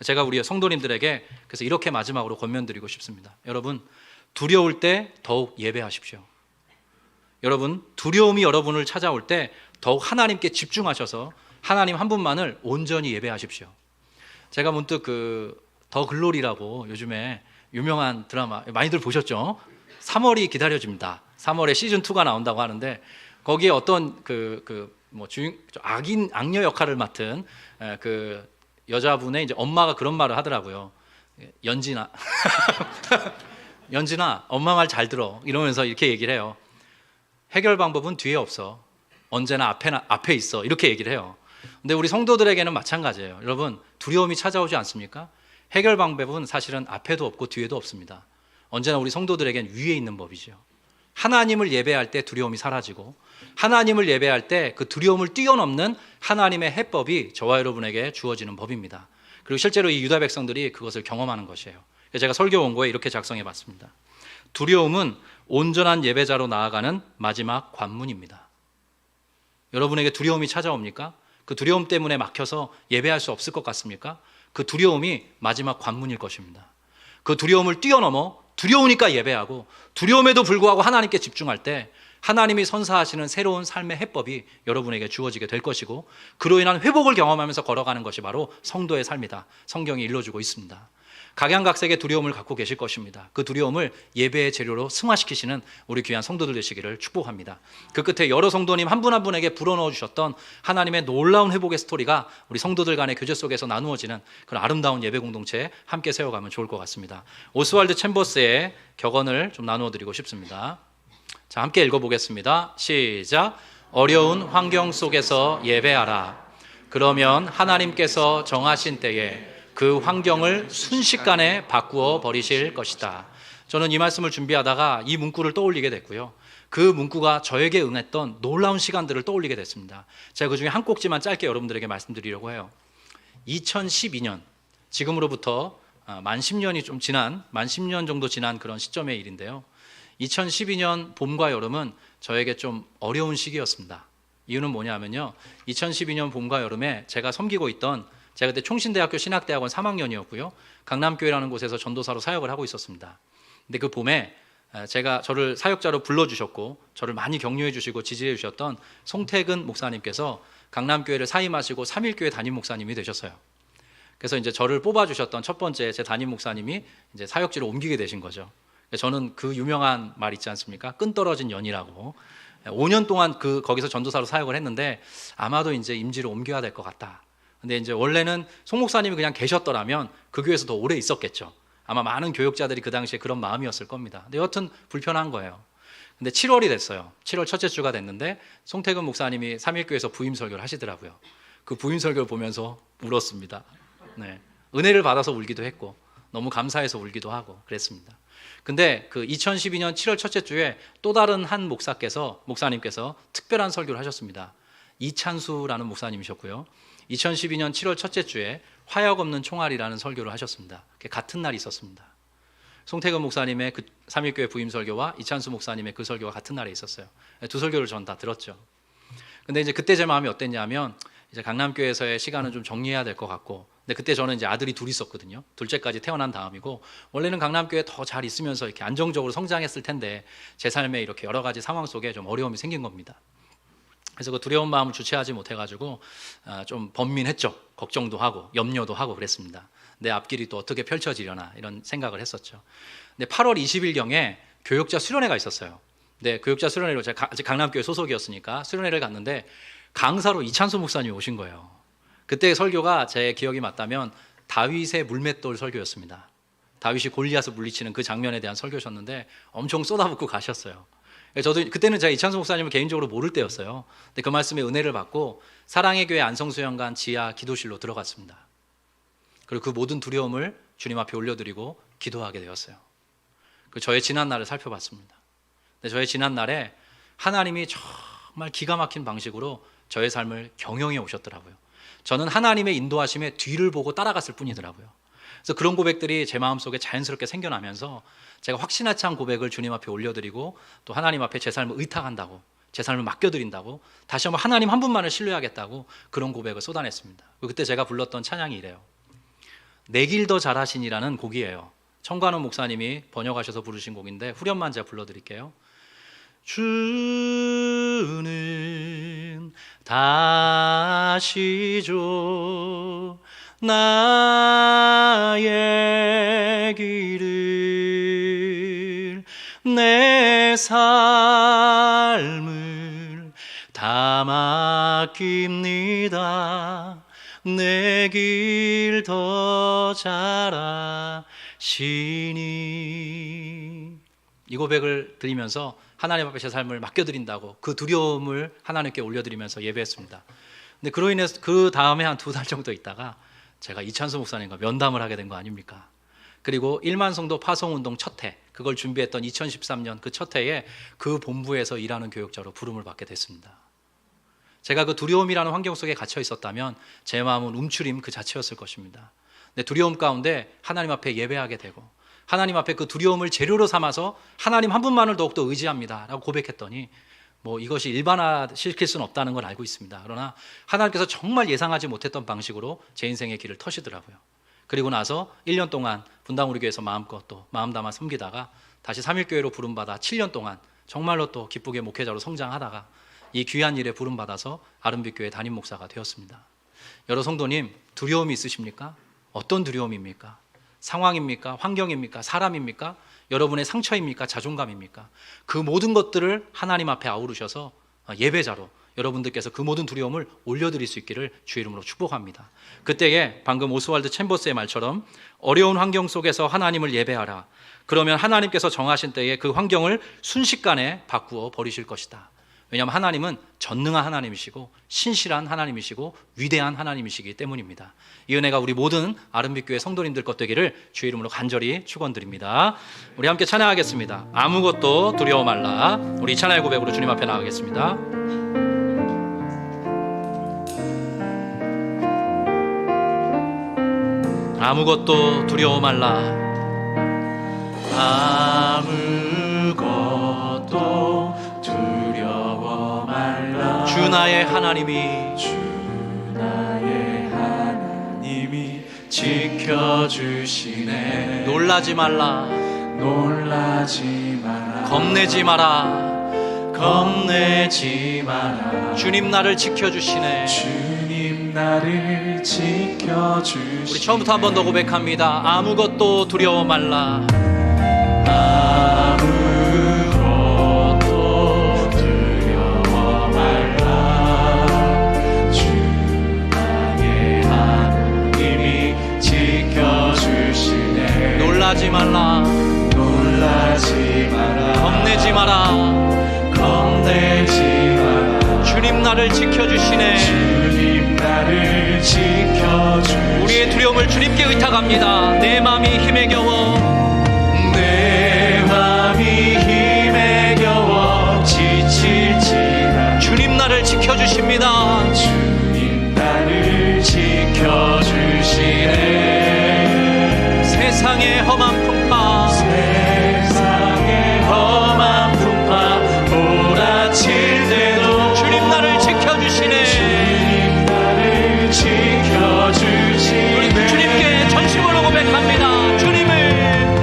제가 우리 성도님들에게 그래서 이렇게 마지막으로 권면드리고 싶습니다. 여러분, 두려울 때 더욱 예배하십시오. 여러분, 두려움이 여러분을 찾아올 때 더욱 하나님께 집중하셔서 하나님 한 분만을 온전히 예배하십시오. 제가 문득 더 글로리라고 요즘에 유명한 드라마 많이들 보셨죠? 3월이 기다려집니다. 3월에 시즌2가 나온다고 하는데 거기에 어떤 악녀 역할을 맡은 그 여자분의 이제 엄마가 그런 말을 하더라고요. 연진아, 연진아, 엄마 말 잘 들어. 이러면서 이렇게 얘기를 해요. 해결 방법은 뒤에 없어. 언제나 앞에 있어. 이렇게 얘기를 해요. 근데 우리 성도들에게는 마찬가지예요. 여러분, 두려움이 찾아오지 않습니까? 해결 방법은 사실은 앞에도 없고 뒤에도 없습니다. 언제나 우리 성도들에게는 위에 있는 법이죠. 하나님을 예배할 때 두려움이 사라지고 하나님을 예배할 때 그 두려움을 뛰어넘는 하나님의 해법이 저와 여러분에게 주어지는 법입니다. 그리고 실제로 이 유다 백성들이 그것을 경험하는 것이에요. 제가 설교 원고에 이렇게 작성해 봤습니다. 두려움은 온전한 예배자로 나아가는 마지막 관문입니다. 여러분에게 두려움이 찾아옵니까? 그 두려움 때문에 막혀서 예배할 수 없을 것 같습니까? 그 두려움이 마지막 관문일 것입니다. 그 두려움을 뛰어넘어 두려우니까 예배하고 두려움에도 불구하고 하나님께 집중할 때 하나님이 선사하시는 새로운 삶의 해법이 여러분에게 주어지게 될 것이고 그로 인한 회복을 경험하면서 걸어가는 것이 바로 성도의 삶이다. 성경이 일러주고 있습니다. 각양각색의 두려움을 갖고 계실 것입니다. 그 두려움을 예배의 재료로 승화시키시는 우리 귀한 성도들 되시기를 축복합니다. 그 끝에 여러 성도님 한 분 한 분에게 불어넣어 주셨던 하나님의 놀라운 회복의 스토리가 우리 성도들 간의 교제 속에서 나누어지는 그런 아름다운 예배 공동체에 함께 세워가면 좋을 것 같습니다. 오스왈드 챔버스의 격언을 좀 나누어 드리고 싶습니다. 자, 함께 읽어보겠습니다. 시작. 어려운 환경 속에서 예배하라. 그러면 하나님께서 정하신 때에 그 환경을 순식간에 바꾸어 버리실 것이다. 저는 이 말씀을 준비하다가 이 문구를 떠올리게 됐고요. 그 문구가 저에게 응했던 놀라운 시간들을 떠올리게 됐습니다. 제가 그 중에 한 꼭지만 짧게 여러분들에게 말씀드리려고 해요. 2012년, 지금으로부터 만 10년 정도 지난 그런 시점의 일인데요. 2012년 봄과 여름은 저에게 좀 어려운 시기였습니다. 이유는 뭐냐면요. 2012년 봄과 여름에 제가 섬기고 있던, 제가 그때 총신대학교 신학대학원 3학년이었고요. 강남교회라는 곳에서 전도사로 사역을 하고 있었습니다. 근데 그 봄에 저를 사역자로 불러주셨고 저를 많이 격려해 주시고 지지해 주셨던 송태근 목사님께서 강남교회를 사임하시고 3일교회 담임 목사님이 되셨어요. 그래서 이제 저를 뽑아주셨던 첫 번째 제 담임 목사님이 이제 사역지로 옮기게 되신 거죠. 저는 그 유명한 말 있지 않습니까? 끈 떨어진 연이라고. 5년 동안 거기서 전도사로 사역을 했는데 아마도 이제 임지로 옮겨야 될 것 같다. 근데 이제 원래는 송 목사님이 그냥 계셨더라면 그 교회에서 더 오래 있었겠죠. 아마 많은 교역자들이 그 당시에 그런 마음이었을 겁니다. 근데 여튼 불편한 거예요. 근데 7월이 됐어요. 7월 첫째 주가 됐는데 송태근 목사님이 3일교회에서 부임 설교를 하시더라고요. 그 부임 설교를 보면서 울었습니다. 네. 은혜를 받아서 울기도 했고 너무 감사해서 울기도 하고 그랬습니다. 근데 그 2012년 7월 첫째 주에 또 다른 한 목사님께서 특별한 설교를 하셨습니다. 이찬수라는 목사님이셨고요. 2012년 7월 첫째 주에 화역 없는 총알이라는 설교를 하셨습니다. 같은 날이 있었습니다. 송태근 목사님의 그 3일교회 부임 설교와 이찬수 목사님의 그 설교가 같은 날에 있었어요. 두 설교를 전 다 들었죠. 근데 이제 그때 제 마음이 어땠냐면 이제 강남교회에서의 시간은 좀 정리해야 될 것 같고, 근데 그때 저는 이제 아들이 둘 있었거든요. 둘째까지 태어난 다음이고, 원래는 강남교회에 더 잘 있으면서 이렇게 안정적으로 성장했을 텐데 제 삶에 이렇게 여러 가지 상황 속에 좀 어려움이 생긴 겁니다. 그래서 그 두려운 마음을 주체하지 못해가지고 좀 번민했죠. 걱정도 하고 염려도 하고 그랬습니다. 내 앞길이 또 어떻게 펼쳐지려나 이런 생각을 했었죠. 근데 8월 20일경에 교역자 수련회가 있었어요. 근데 교역자 수련회로 제가 아직 강남교회 소속이었으니까 수련회를 갔는데 강사로 이찬수 목사님이 오신 거예요. 그때 설교가 제 기억이 맞다면 다윗의 물맷돌 설교였습니다. 다윗이 골리앗을 물리치는 그 장면에 대한 설교셨는데 엄청 쏟아붓고 가셨어요. 저도 그때는 제가 이찬수 목사님을 개인적으로 모를 때였어요. 근데 그 말씀에 은혜를 받고 사랑의 교회 안성수영관 지하 기도실로 들어갔습니다. 그리고 그 모든 두려움을 주님 앞에 올려드리고 기도하게 되었어요. 그 저의 지난 날을 살펴봤습니다. 근데 저의 지난 날에 하나님이 정말 기가 막힌 방식으로 저의 삶을 경영해 오셨더라고요. 저는 하나님의 인도하심에 뒤를 보고 따라갔을 뿐이더라고요. 그래서 그런 고백들이 제 마음속에 자연스럽게 생겨나면서 제가 확신에 찬 고백을 주님 앞에 올려드리고 또 하나님 앞에 제 삶을 의탁한다고, 제 삶을 맡겨드린다고, 다시 한번 하나님 한 분만을 신뢰하겠다고 그런 고백을 쏟아냈습니다. 그때 제가 불렀던 찬양이 이래요. 내 길 더 잘하시니라는 곡이에요. 청관원 목사님이 번역하셔서 부르신 곡인데 후렴만 제가 불러드릴게요. 주는 다시죠 나의 길을, 내 삶을 다 맡깁니다. 내 길 더 잘하시니. 이 고백을 드리면서 하나님 앞에 제 삶을 맡겨드린다고 그 두려움을 하나님께 올려드리면서 예배했습니다. 근데 그로 인해서 그 다음에 한 2달 정도 있다가 제가 이찬수 목사님과 면담을 하게 된 거 아닙니까? 그리고 1만 성도 파송운동 첫 해, 그걸 준비했던 2013년 그 첫 해에 그 본부에서 일하는 교역자로 부름을 받게 됐습니다. 제가 그 두려움이라는 환경 속에 갇혀 있었다면 제 마음은 움츠림 그 자체였을 것입니다. 근데 두려움 가운데 하나님 앞에 예배하게 되고 하나님 앞에 그 두려움을 재료로 삼아서 하나님 한 분만을 더욱더 의지합니다 라고 고백했더니 뭐 이것이 일반화시킬 수는 없다는 걸 알고 있습니다. 그러나 하나님께서 정말 예상하지 못했던 방식으로 제 인생의 길을 터시더라고요. 그리고 나서 1년 동안 분당 우리 교회에서 마음껏 또 마음 담아 섬기다가 다시 삼일교회로 부름받아 7년 동안 정말로 또 기쁘게 목회자로 성장하다가 이 귀한 일에 부름받아서 아름빛교회 담임 목사가 되었습니다. 여러 성도님, 두려움이 있으십니까? 어떤 두려움입니까? 상황입니까? 환경입니까? 사람입니까? 여러분의 상처입니까? 자존감입니까? 그 모든 것들을 하나님 앞에 아우르셔서 예배자로 여러분들께서 그 모든 두려움을 올려드릴 수 있기를 주의 이름으로 축복합니다. 그때에 방금 오스왈드 챔버스의 말처럼 어려운 환경 속에서 하나님을 예배하라. 그러면 하나님께서 정하신 때에 그 환경을 순식간에 바꾸어 버리실 것이다. 왜냐하면 하나님은 전능한 하나님이시고 신실한 하나님이시고 위대한 하나님이시기 때문입니다. 이 은혜가 우리 모든 아름빛교회 성도님들 것 되기를 주의 이름으로 간절히 축원드립니다. 우리 함께 찬양하겠습니다. 아무것도 두려워 말라. 우리 찬양의 고백으로 주님 앞에 나가겠습니다. 아무것도 두려워 말라. 아무것도 두려워 말라. 주 나의 하나님이 지켜주시네. 놀라지 말라. 놀라지 마라. 겁내지 마라. 겁내지 마라. 주님 나를 지켜주시네. 주님 나를 지켜주시네. 우리 처음부터 한 번 더 고백합니다. 아무것도 두려워 말라. 아무것도 두려워 말라. 주 나의 하나님이 지켜주시네. 놀라지 말라. 놀라지 마라. 겁내지 마라. 겁내지 마라. 주님 나를 지켜주시네. 주님 나를 지켜주시네. 우리의 두려움을 주님께 의탁합니다. 내 마음이 힘에 겨워. 내 맘이 힘에 겨워 지칠지라. 주님 나를 지켜주십니다. 주님 나를 지켜주시네. 세상의 험한 풍파, 세상의 험한 풍파 몰아칠 때도 주님 나를 지켜주시네. 주님 나를 지켜주시네. 우리 주님께 전심으로 고백합니다. 주님을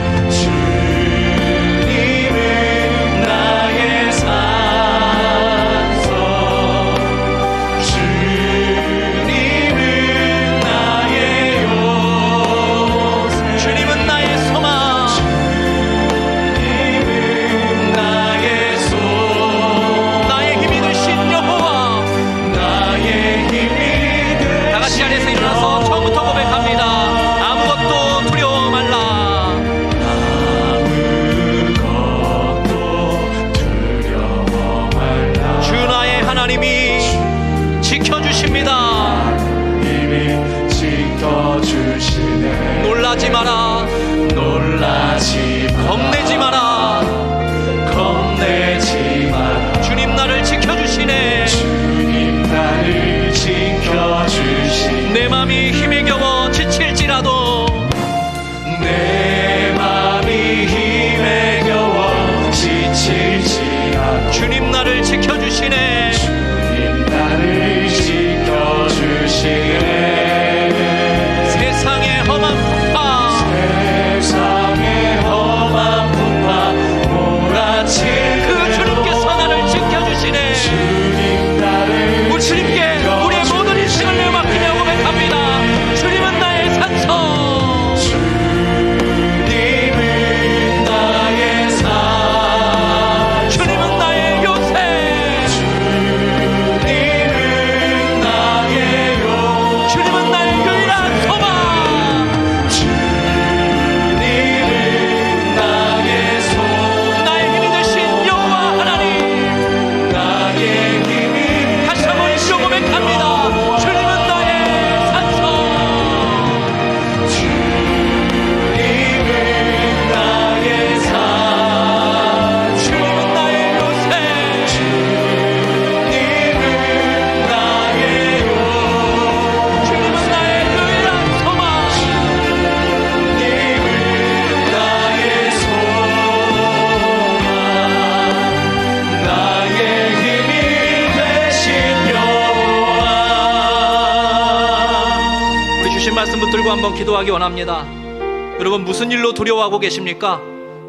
들고 한번 기도하기 원합니다. 여러분, 무슨 일로 두려워하고 계십니까?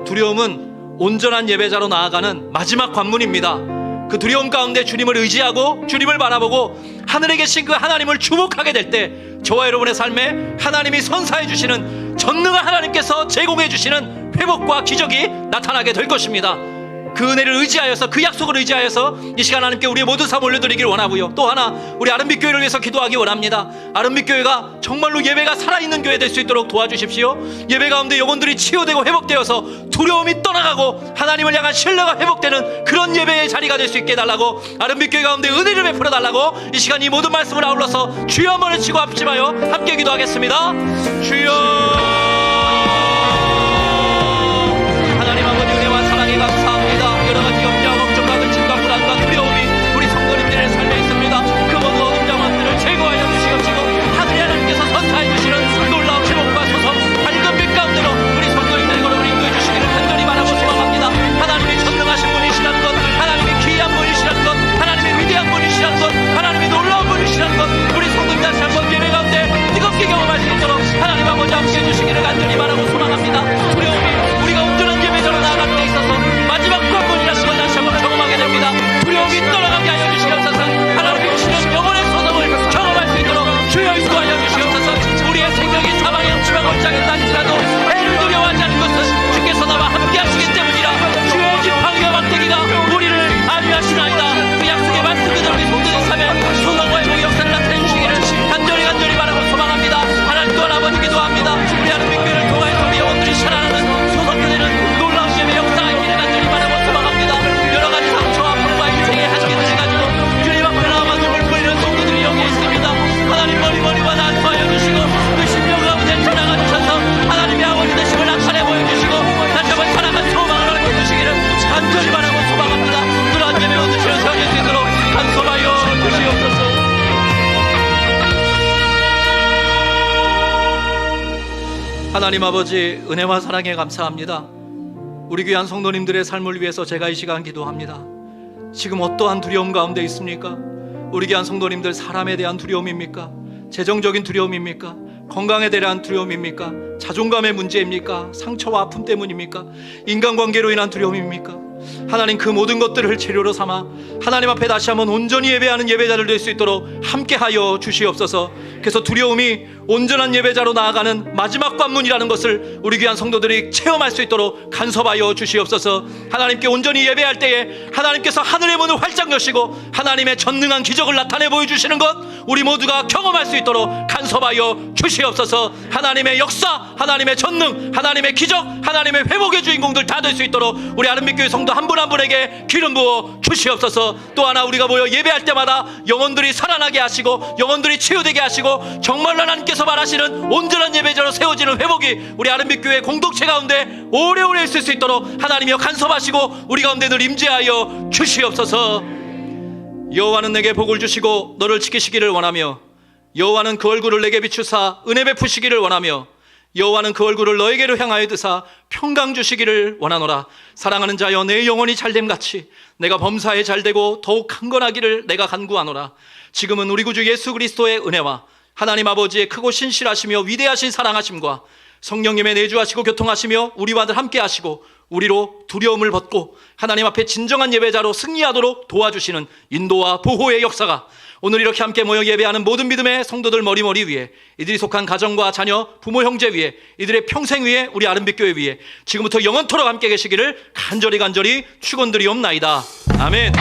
두려움은 온전한 예배자로 나아가는 마지막 관문입니다. 그 두려움 가운데 주님을 의지하고 주님을 바라보고 하늘에 계신 그 하나님을 주목하게 될 때 저와 여러분의 삶에 하나님이 선사해 주시는, 전능한 하나님께서 제공해 주시는 회복과 기적이 나타나게 될 것입니다. 그 은혜를 의지하여서, 그 약속을 의지하여서 이 시간 하나님께 우리의 모든 삶 올려드리길 원하고요. 또 하나, 우리 아름빛교회를 위해서 기도하기 원합니다. 아름빛교회가 정말로 예배가 살아있는 교회 될 수 있도록 도와주십시오. 예배 가운데 영혼들이 치유되고 회복되어서 두려움이 떠나가고 하나님을 향한 신뢰가 회복되는 그런 예배의 자리가 될 수 있게 해달라고, 아름빛교회 가운데 은혜를 베풀어 달라고 이 시간 이 모든 말씀을 아울러서 주여 한번 외치고 합심하여 함께 기도하겠습니다. 주여, 하나님 아버지 은혜와 사랑에 감사합니다. 여러 가지 염려와 걱정과 근심과 불안과 두려움이 우리 성도님들의 삶에 있습니다. 그 모든 어둠 장막들을 제거하여 주시옵시고 하늘의 하나님께서 선사해 주시는 놀라운 회복과 소성, 밝은 빛 가운데로 우리 성도님들의 걸음을 인도해 주시기를 간절히 바라고 소망합니다. 하나님이 전능하신 분이시라는 것, 하나님이 귀한 분이시라는 것, 하나님이 위대한 분이시라는 것, 하나님이 놀라운 분이시라는 것, 우리 성도님 다시 한번 예배 가운데 뜨겁게 경험할 수 있도록 하나님 아버지 함께해 주시기를 간절히 바라고 소망합니다. 두려움이 우리가 온전한 예배자로 나아가는 데 있어서 마지막 관문이라는 걸 다시 한번 경험하게 됩니다. 두려움이 떠나가게 하여 주시옵소서. 하나님이 주시는 영혼의 소성을 경험할 수 있도록 주여 인도하여 주시옵소서. 우리의 생명이 사망의 음침한 골짜기에 다닐지라도 애를 두려워하지 않는 것은 주께서 나와 함께 하시기 때문이라. 주의 지팡이와 막대기가 우리를 안위하시나이다. 그 약속의 말씀 그대로 우리 성도들 삶에 소성과 회복의 역사를 나타내 주시기를 간절히 바라고 소망합니다. 하나님 또한 아버지 기도합니다. 우리 아름빛교회를 통하여서 우리 영혼들이 살아나는 소성교회는 놀라운 예배 역사가 있기를 간절히 바라고 소망합니다. 여러 가지 상처와 아픔과 인생의 한계들을 가지고 주님 앞에 나와 눈물 뿌리는 성도들이 여기 있습니다. 하나님 머리와 나서하여 주시고 그 심령 가운데 찾아가 주셔서 하나님의 아버지 되심을 나타내 보여주시고 다시 한번 살아간 소망을 얻게 주시기를 간절히 바라고 소망합니다. 그러한 예배 얻으시는 세워질 수 있도록 간섭하여 주시옵소서. 하나님 아버지, 은혜와 사랑에 감사합니다. 우리 귀한 성도님들의 삶을 위해서 제가 이 시간 기도합니다. 지금 어떠한 두려움 가운데 있습니까? 우리 귀한 성도님들, 사람에 대한 두려움입니까? 재정적인 두려움입니까? 건강에 대한 두려움입니까? 자존감의 문제입니까? 상처와 아픔 때문입니까? 인간관계로 인한 두려움입니까? 하나님, 그 모든 것들을 재료로 삼아 하나님 앞에 다시 한번 온전히 예배하는 예배자를 될 수 있도록 함께하여 주시옵소서. 그래서 두려움이 온전한 예배자로 나아가는 마지막 관문이라는 것을 우리 귀한 성도들이 체험할 수 있도록 간섭하여 주시옵소서. 하나님께 온전히 예배할 때에 하나님께서 하늘의 문을 활짝 여시고 하나님의 전능한 기적을 나타내 보여주시는 것 우리 모두가 경험할 수 있도록 간섭하여 주시옵소서. 하나님의 역사, 하나님의 전능, 하나님의 기적, 하나님의 회복의 주인공들 다 될 수 있도록 우리 아름빛교회 성도 한 분 한 분에게 기름 부어 주시옵소서. 또 하나, 우리가 모여 예배할 때마다 영혼들이 살아나게 하시고 영혼들이 치유되게 하시고 정말로 하나님께서 말하시는 온전한 예배자로 세워지는 회복이 우리 아름빛교회 공동체 가운데 오래오래 있을 수 있도록 하나님이여 간섭하시고 우리 가운데 늘 임재하여 주시옵소서. 여호와는 내게 복을 주시고 너를 지키시기를 원하며 여호와는 그 얼굴을 내게 비추사 은혜 베푸시기를 원하며 여호와는 그 얼굴을 너에게로 향하여 드사 평강 주시기를 원하노라. 사랑하는 자여, 내 영혼이 잘됨같이 내가 범사에 잘되고 더욱 강건하기를 내가 간구하노라. 지금은 우리 구주 예수 그리스도의 은혜와 하나님 아버지의 크고 신실하시며 위대하신 사랑하심과 성령님의 내주하시고 교통하시며 우리와 늘 함께 하시고 우리로 두려움을 벗고 하나님 앞에 진정한 예배자로 승리하도록 도와주시는 인도와 보호의 역사가 오늘 이렇게 함께 모여 예배하는 모든 믿음의 성도들 머리머리 위에, 이들이 속한 가정과 자녀, 부모, 형제 위에, 이들의 평생 위에, 우리 아름빛교회 위에 지금부터 영원토록 함께 계시기를 간절히 축원드리옵나이다. 아멘.